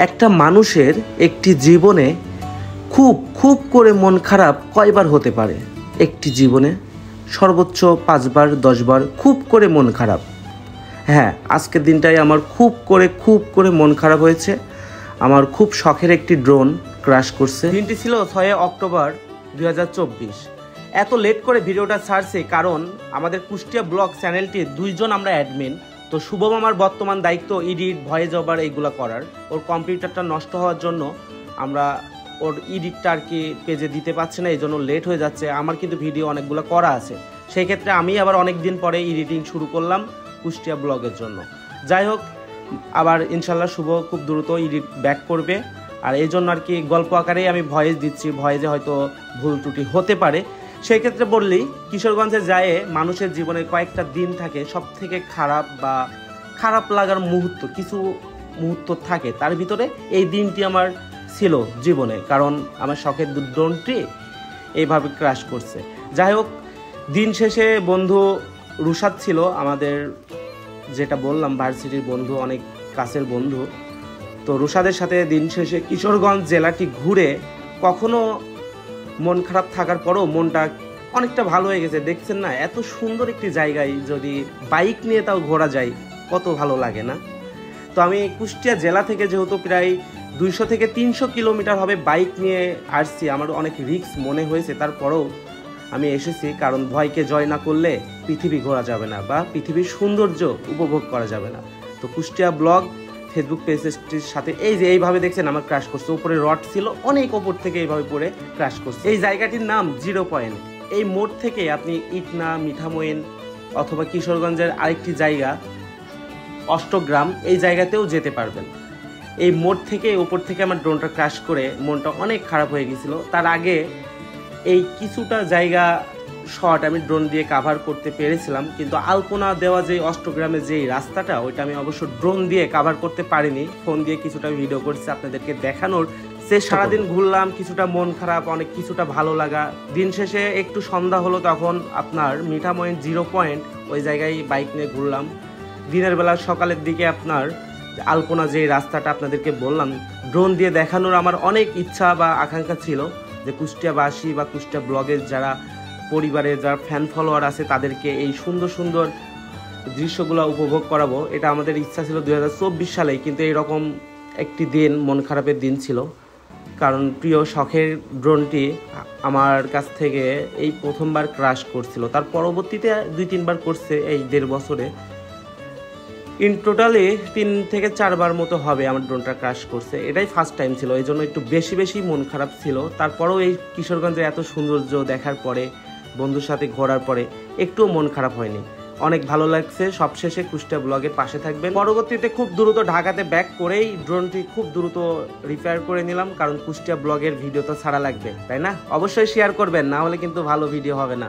একটা মানুষের একটি জীবনে খুব খুব করে মন খারাপ কয়বার হতে পারে? একটি জীবনে সর্বোচ্চ 5 বার 10 বার খুব করে মন খারাপ। হ্যাঁ, আজকের দিনটাই আমার খুব করে মন খারাপ হয়েছে। আমার খুব শখের একটি ড্রোন ক্র্যাশ করছে। দিনটি ছিল 6 অক্টোবর 2024। এত লেট করে ভিডিওটা ছাড়ছে কারণ আমাদের কুষ্টিয়া ব্লগ চ্যানেলটির 2 জন আমরা অ্যাডমিন। তো শুভম আমার বর্তমান দায়িত্ব এডিট, ভয়েস ওভার এইগুলো করার। ওর কম্পিউটারটা নষ্ট হওয়ার জন্য আমরা ওর এডিটটা আর কি পেজে দিতে পারছি না, এই জন্য লেট হয়ে যাচ্ছে। আমার কিন্তু ভিডিও অনেকগুলো করা আছে, সেই ক্ষেত্রে আমি আবার অনেক দিন পরে এডিটিং শুরু করলাম কুষ্টিয়া ব্লগের জন্য। যাই হোক, আবার ইনশাল্লাহ শুভ খুব দ্রুত এডিট ব্যাক করবে। আর এই জন্য আর কি গল্প আকারেই আমি ভয়েস দিচ্ছি, ভয়েসে হয়তো ভুল ত্রুটি হতে পারে। সেই ক্ষেত্রে বললেই কিশোরগঞ্জে যায় মানুষের জীবনে কয়েকটা দিন থাকে সব থেকে খারাপ বা খারাপ লাগার মুহূর্ত, কিছু মুহূর্ত থাকে। তার ভিতরে এই দিনটি আমার ছিল জীবনে, কারণ আমার শখের ড্রোনটি এইভাবে ক্র্যাশ করছে। যাই হোক, দিন শেষে বন্ধু রুশাদ ছিল আমাদের, যেটা বললাম ভার্সিটির বন্ধু, অনেক কাছের বন্ধু। তো রুশাদের সাথে দিন শেষে কিশোরগঞ্জ জেলাটি ঘুরে কখনো মন খারাপ থাকার পরও মনটা অনেকটা ভালো হয়ে গেছে। দেখছেন না, এত সুন্দর একটি জায়গায় যদি বাইক নিয়ে তাও ঘোরা যায় কত ভালো লাগে না? তো আমি কুষ্টিয়া জেলা থেকে যেহেতু প্রায় 200 থেকে 300 কিলোমিটার হবে বাইক নিয়ে আসছি, আমার অনেক রিস্ক মনে হয়েছে, তারপরেও আমি এসেছি। কারণ ভয়কে জয় না করলে পৃথিবী ঘোরা যাবে না বা পৃথিবীর সৌন্দর্য উপভোগ করা যাবে না। তো কুষ্টিয়া ব্লগ ফেসবুক পেজটির সাথে এই যে এইভাবে দেখছেন আমার ক্র্যাশ করছে, উপরে রড ছিল অনেক ওপর থেকে এইভাবে পড়ে ক্র্যাশ করছে। এই জায়গাটির নাম 0 পয়েন্ট। এই মোড় থেকে আপনি ইটনা, মিঠামইন অথবা কিশোরগঞ্জের আরেকটি জায়গা অষ্টগ্রাম, এই জায়গাতেও যেতে পারবেন। এই মোড় থেকে ওপর থেকে আমার ড্রোনটা ক্র্যাশ করে মনটা অনেক খারাপ হয়ে গেছিলো। তার আগে এই কিছুটা জায়গা শর্ট আমি ড্রোন দিয়ে কাভার করতে পেরেছিলাম, কিন্তু আলপনা দেওয়া যে অষ্টগ্রামের যেই রাস্তাটা, ওইটা আমি অবশ্য ড্রোন দিয়ে কাভার করতে পারিনি। ফোন দিয়ে কিছুটা ভিডিও করছি আপনাদেরকে দেখানোর। সে সারাদিন ঘুরলাম, কিছুটা মন খারাপ, অনেক কিছুটা ভালো লাগা। দিন শেষে একটু সন্ধ্যা হলো, তখন আপনার মিঠামইন 0 পয়েন্ট ওই জায়গায় বাইক নিয়ে ঘুরলাম। দিনের বেলা সকালের দিকে আপনার আলপনা যে রাস্তাটা আপনাদেরকে বললাম ড্রোন দিয়ে দেখানোর আমার অনেক ইচ্ছা বা আকাঙ্ক্ষা ছিল, যে কুষ্টিয়াবাসী বা কুষ্টিয়া ব্লগের যারা পরিবারের যারা ফ্যান ফলোয়ার আছে তাদেরকে এই সুন্দর সুন্দর দৃশ্যগুলো উপভোগ করাবো। এটা আমাদের ইচ্ছা ছিল 2024 সালেই, কিন্তু এইরকম একটি দিন মন খারাপের দিন ছিল। কারণ প্রিয় শখের ড্রোনটি আমার কাছ থেকে এই প্রথমবার ক্র্যাশ করছিল, তার পরবর্তীতে 2-3 বার করছে এই 1.5 বছরে। ইন টোটালি 3 থেকে 4 বার মতো হবে আমার ড্রোনটা ক্র্যাশ করছে। এটাই ফার্স্ট টাইম ছিল, এই জন্য একটু বেশি মন খারাপ ছিল। তারপরেও এই কিশোরগঞ্জে এত সৌন্দর্য দেখার পরে, বন্ধুর সাথে ঘোরার পরে একটুও মন খারাপ হয়নি, অনেক ভালো লাগছে। সবশেষে কুষ্টিয়া ব্লগের পাশে থাকবেন। পরবর্তীতে খুব দ্রুত ঢাকাতে ব্যাক করেই ড্রোনটি খুব দ্রুত রিপেয়ার করে নিলাম, কারণ কুষ্টিয়া ব্লগের ভিডিও তো ছাড়া লাগবে, তাই না? অবশ্যই শেয়ার করবেন, না হলে কিন্তু ভালো ভিডিও হবে না।